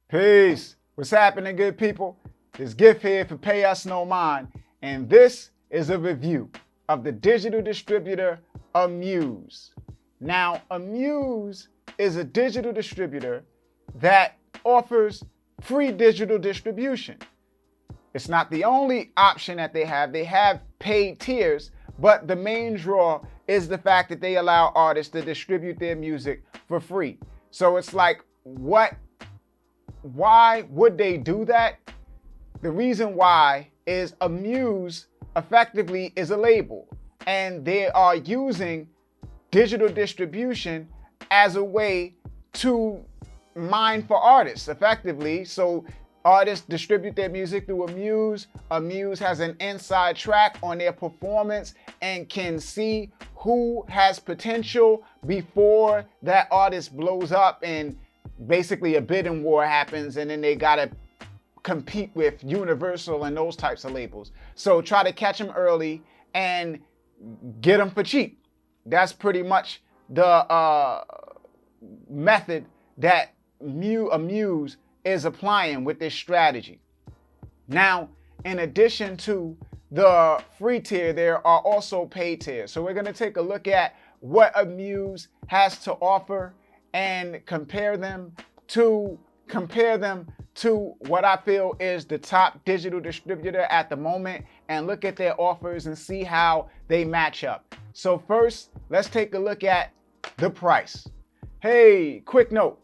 Peace. What's happening, good people? This gift here for Payusnomind, and this is a review of the digital distributor Amuse. Now, Amuse is a digital distributor that offers free digital distribution. It's not the only option that they have. They have paid tiers, but the main draw is the fact that they allow artists to distribute their music for free. So it's like, why would they do that? The reason why is Amuse effectively is a label, and they are using digital distribution as a way to mine for artists effectively. So artists distribute their music through Amuse. Amuse has an inside track on their performance and can see who has potential before that artist blows up and basically a bidding war happens, and then they gotta compete with Universal and those types of labels. So try to catch them early and get them for cheap. That's pretty much the method that Amuse is applying with this strategy. Now, in addition to the free tier, there are also paid tiers. So we're going to take a look at what Amuse has to offer and compare them to what I feel is the top digital distributor at the moment, and look at their offers and see how they match up. So first, let's take a look at the price. Hey, quick note.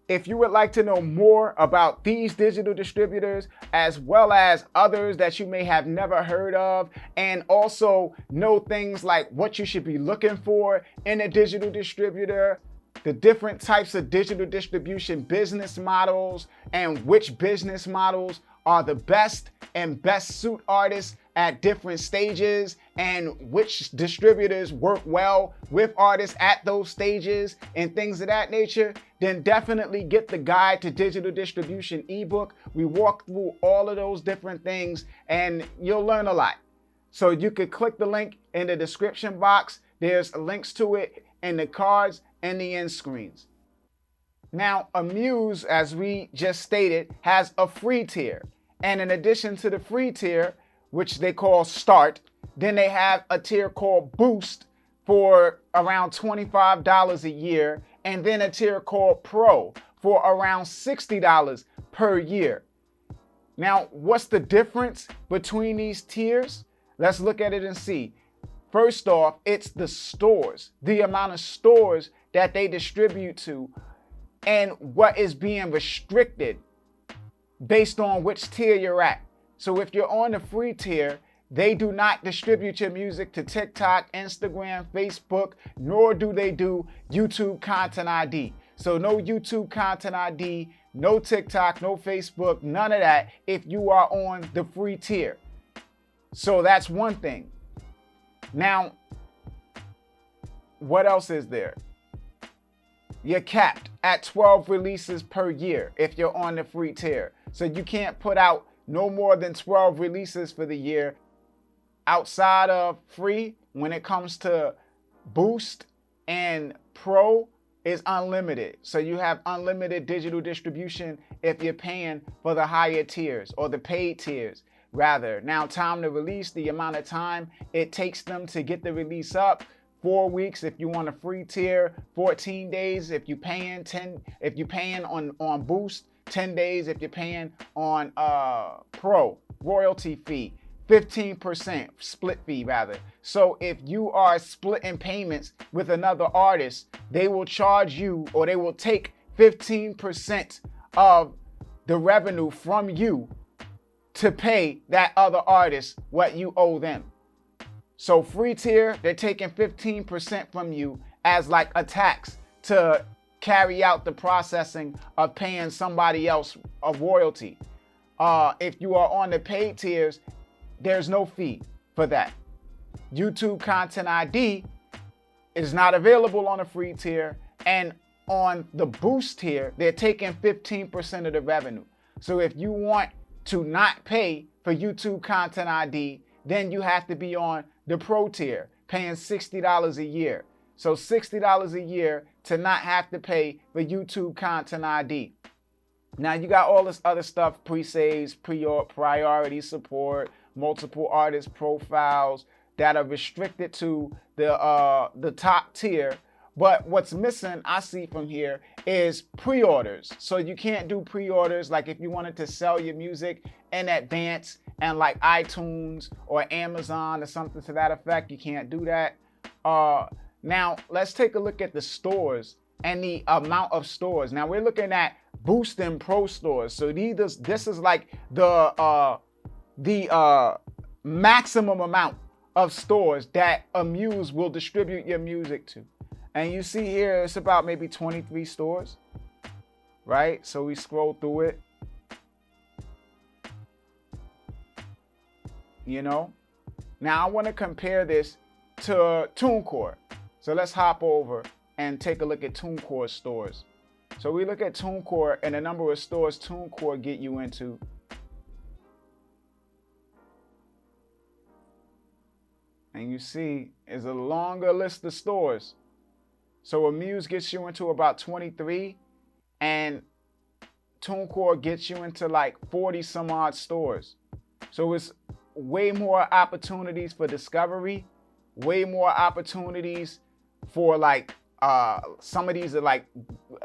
If you would like to know more about these digital distributors, as well as others that you may have never heard of, and also know things like what you should be looking for in a digital distributor, the different types of digital distribution business models, and which business models are the best and best suit artists at different stages, and which distributors work well with artists at those stages and things of that nature, then definitely get the Guide to Digital Distribution ebook. We walk through all of those different things and you'll learn a lot. So you could click the link in the description box. There's links to it in the cards and the end screens. Now, Amuse, as we just stated, has a free tier. And in addition to the free tier, which they call Start, then they have a tier called Boost for around $25 a year, and then a tier called Pro for around $60 per year. Now, what's the difference between these tiers? Let's look at it and see. First off, it's the stores, the amount of stores that they distribute to, and what is being restricted based on which tier you're at. So if you're on the free tier, they do not distribute your music to TikTok, Instagram, Facebook, nor do they do YouTube Content ID. So no YouTube Content ID, no TikTok, no Facebook, none of that if you are on the free tier. So that's one thing. Now, what else is there? You're capped at 12 releases per year if you're on the free tier. So you can't put out no more than 12 releases for the year. Outside of free, when it comes to Boost and Pro, is unlimited. So you have unlimited digital distribution if you're paying for the higher tiers, or the paid tiers rather. Now, time to release, the amount of time it takes them to get the release up: 4 weeks if you want a free tier, 14 days if you're paying, 10 if you're paying on Boost, 10 days if you're paying on Pro. Royalty fee, 15% split fee rather. So if you are splitting payments with another artist, they will charge you, or they will take 15% of the revenue from you to pay that other artist what you owe them. So free tier, they're taking 15% from you as like a tax to carry out the processing of paying somebody else a royalty. If you are on the paid tiers, there's no fee for that. YouTube Content ID is not available on a free tier, and on the Boost tier, they're taking 15% of the revenue. So if you want to not pay for YouTube Content ID, then you have to be on the Pro tier, paying $60 a year. So $60 a year to not have to pay for YouTube Content ID. Now you got all this other stuff, pre-saves, priority support, multiple artist profiles that are restricted to the top tier. But what's missing, I see from here, is pre-orders. So you can't do pre-orders. Like if you wanted to sell your music in advance and like iTunes or Amazon or something to that effect, you can't do that. Now let's take a look at the stores and the amount of stores. Now we're looking at Boost and Pro stores. So this is like the maximum amount of stores that Amuse will distribute your music to. And you see here, it's about maybe 23 stores, right? So we scroll through it. You know? Now I want to compare this to TuneCore. So let's hop over and take a look at TuneCore stores. So we look at TuneCore and the number of stores TuneCore get you into. And you see, it's a longer list of stores. So Amuse gets you into about 23, and TuneCore gets you into like 40 some odd stores. So it's way more opportunities for discovery, way more opportunities for like some of these are like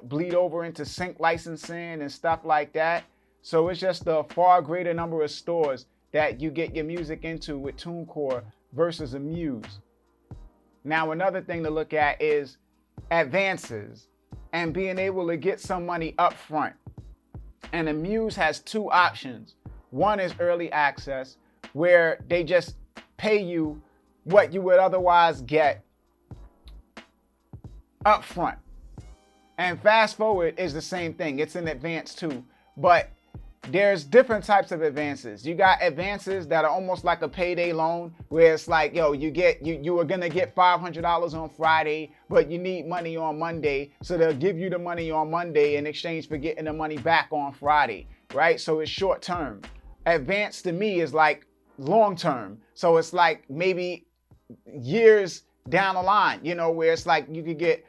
bleed over into sync licensing and stuff like that. So it's just a far greater number of stores that you get your music into with TuneCore versus Amuse. Now another thing to look at is advances and being able to get some money up front. And Amuse has two options. One is early access, where they just pay you what you would otherwise get up front. And fast forward is the same thing. It's an advance too, but there's different types of advances. You got advances that are almost like a payday loan, where it's like, yo, you are gonna get $500 on Friday, but you need money on Monday, so they'll give you the money on Monday in exchange for getting the money back on Friday, right? So it's short term. Advance to me is like long term, so it's like maybe years down the line, you know, where it's like you could get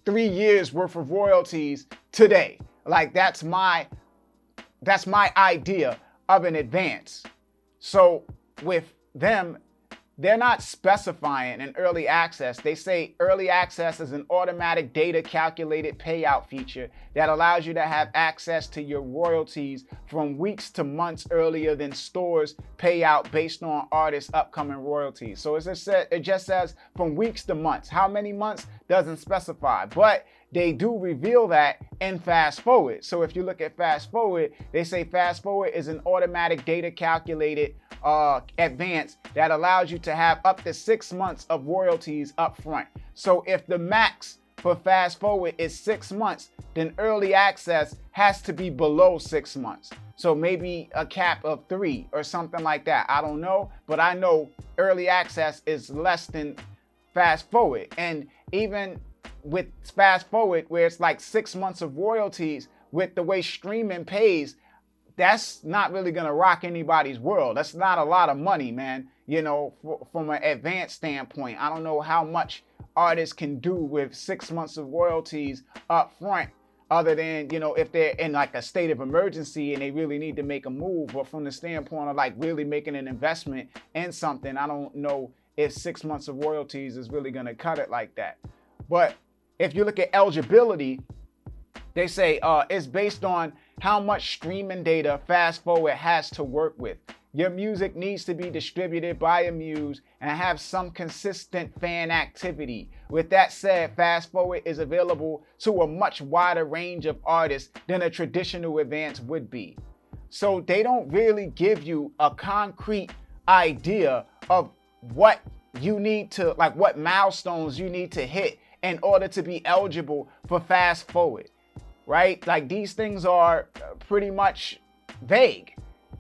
3 years worth of royalties today. Like that's my idea of an advance. So with them, they're not specifying an early access. They say early access is an automatic data calculated payout feature that allows you to have access to your royalties from weeks to months earlier than stores payout based on artists' upcoming royalties. So as I said, it just says from weeks to months. How many months doesn't specify, but they do reveal that in Fast Forward. So if you look at Fast Forward, they say Fast Forward is an automatic data calculated advance that allows you to have up to 6 months of royalties up front. So if the max for Fast Forward is 6 months, then early access has to be below 6 months. So maybe a cap of 3 or something like that. I don't know, but I know early access is less than Fast Forward. And even with Fast Forward, where it's like 6 months of royalties, with the way streaming pays, that's not really gonna rock anybody's world. That's not a lot of money, man. You know, from an advanced standpoint, I don't know how much artists can do with 6 months of royalties up front, other than, you know, if they're in like a state of emergency and they really need to make a move. But from the standpoint of like really making an investment in something, I don't know if 6 months of royalties is really gonna cut it like that. But if you look at eligibility, they say it's based on how much streaming data Fast Forward has to work with. Your music needs to be distributed by Amuse and have some consistent fan activity. With that said, Fast Forward is available to a much wider range of artists than a traditional advance would be. So they don't really give you a concrete idea of what you need to, like what milestones you need to hit in order to be eligible for Fast Forward, right? Like these things are pretty much vague.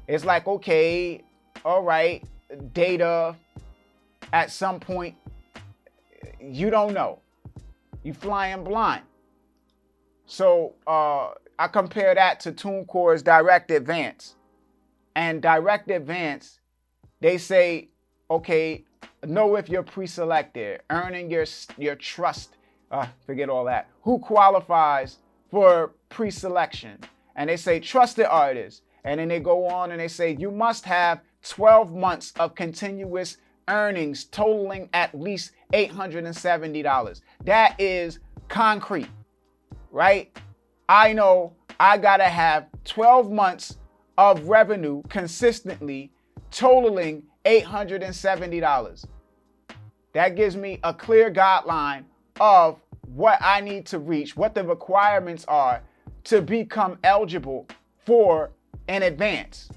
It's like, okay, all right, data at some point, you don't know. You flying blind. So I compare that to TuneCore's Direct Advance. And Direct Advance, they say, okay, know if you're pre-selected, earning your trust, forget all that. Who qualifies for pre-selection? and they say trusted artists. And then they go on and they say you must have 12 months of continuous earnings totaling at least $870. That is concrete, right? I know I gotta have 12 months of revenue consistently totaling $870. That gives me a clear guideline of what I need to reach, what the requirements are to become eligible for an advance.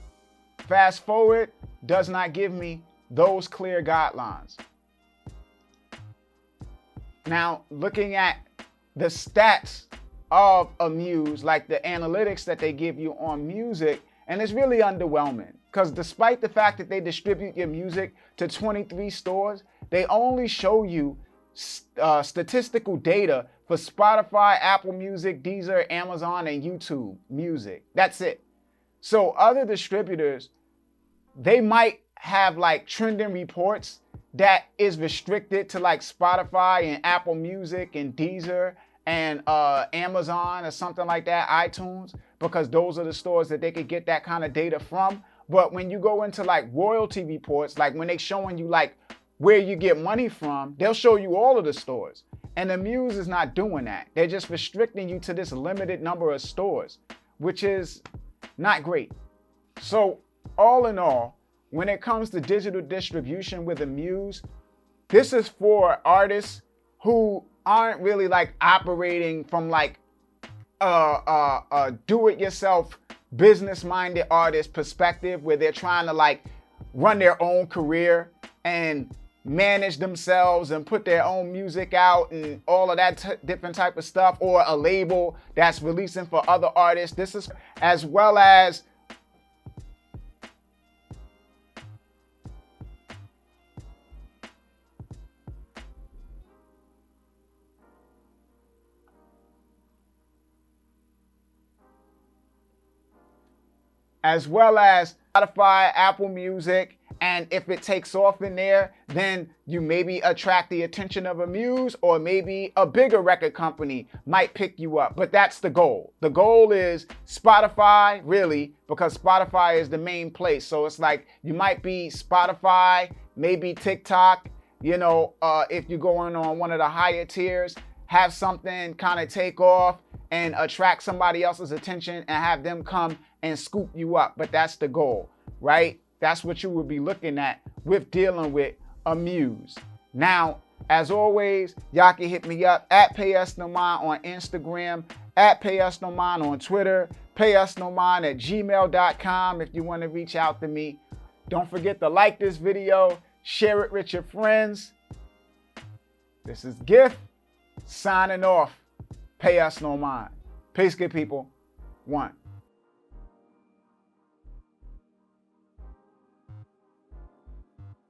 Fast forward does not give me those clear guidelines. Now, looking at the stats of Amuse, like the analytics that they give you on music, and it's really underwhelming because despite the fact that they distribute your music to 23 stores, they only show you statistical data for Spotify, Apple Music, Deezer, Amazon, and YouTube Music. That's it. So other distributors, they might have like trending reports that is restricted to like Spotify and Apple Music and Deezer and Amazon or something like that, iTunes, because those are the stores that they could get that kind of data from. But when you go into like royalty reports, like when they showing you like where you get money from, they'll show you all of the stores. And Amuse is not doing that. They're just restricting you to this limited number of stores, which is not great. So all in all, when it comes to digital distribution with Amuse, this is for artists who aren't really like operating from like a do-it-yourself business-minded artist perspective where they're trying to like run their own career and manage themselves and put their own music out and all of that different type of stuff, or a label that's releasing for other artists. This is as well as Spotify, Apple Music, and if it takes off in there, then you maybe attract the attention of Amuse, or maybe a bigger record company might pick you up. But that's the goal. The goal is Spotify, really, because Spotify is the main place. So it's like you might be Spotify, maybe TikTok, you know, if you're going on one of the higher tiers, have something kind of take off and attract somebody else's attention and have them come and scoop you up. But that's the goal, right? That's what you would be looking at with dealing with Amuse. Now, as always, y'all can hit me up at Payusnomind on Instagram, at Payusnomind on Twitter, Payusnomind@gmail.com if you want to reach out to me. Don't forget to like this video, share it with your friends. This is Gift, signing off. Payusnomind. Peace, good people. One.